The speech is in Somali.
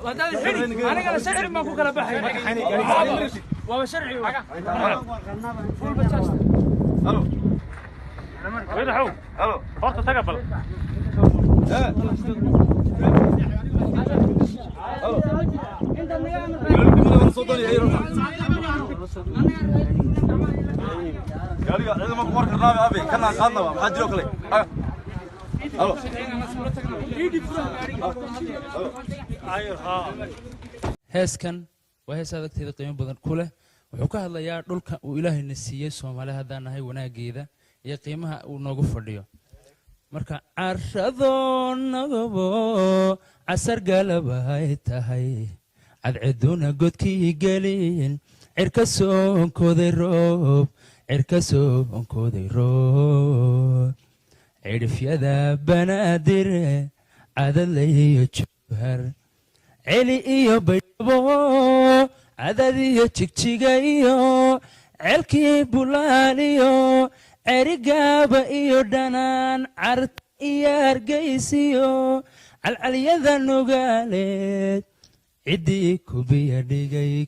وهذا الحري أنا قال سعر ما كوكا لبحي وهو شرعي فول بتاست الو وين حو الو فرصة تقبل heeskan waa hees adagteeda qiimo badan ku leh wuxuu ka hadlayaa dhulka uu ilaahayna siiyey Soomaali haddaan nahay wanaageeda iyo qiimaha uu noogu fadhiyo marka carradoo nagabo casar galabahay tahay cadceeduna godkii gelin cirka soonkooday roob cirifyada banaadir cadadlayo jawhar celi iyo baydhabo cadad iyo jigjiga iyo ceelkii bulaan iyo cerigaaba iyo dhanaan carta iyo hargeysiyo calcalyada nugaaleed ciddii kubiya dhigay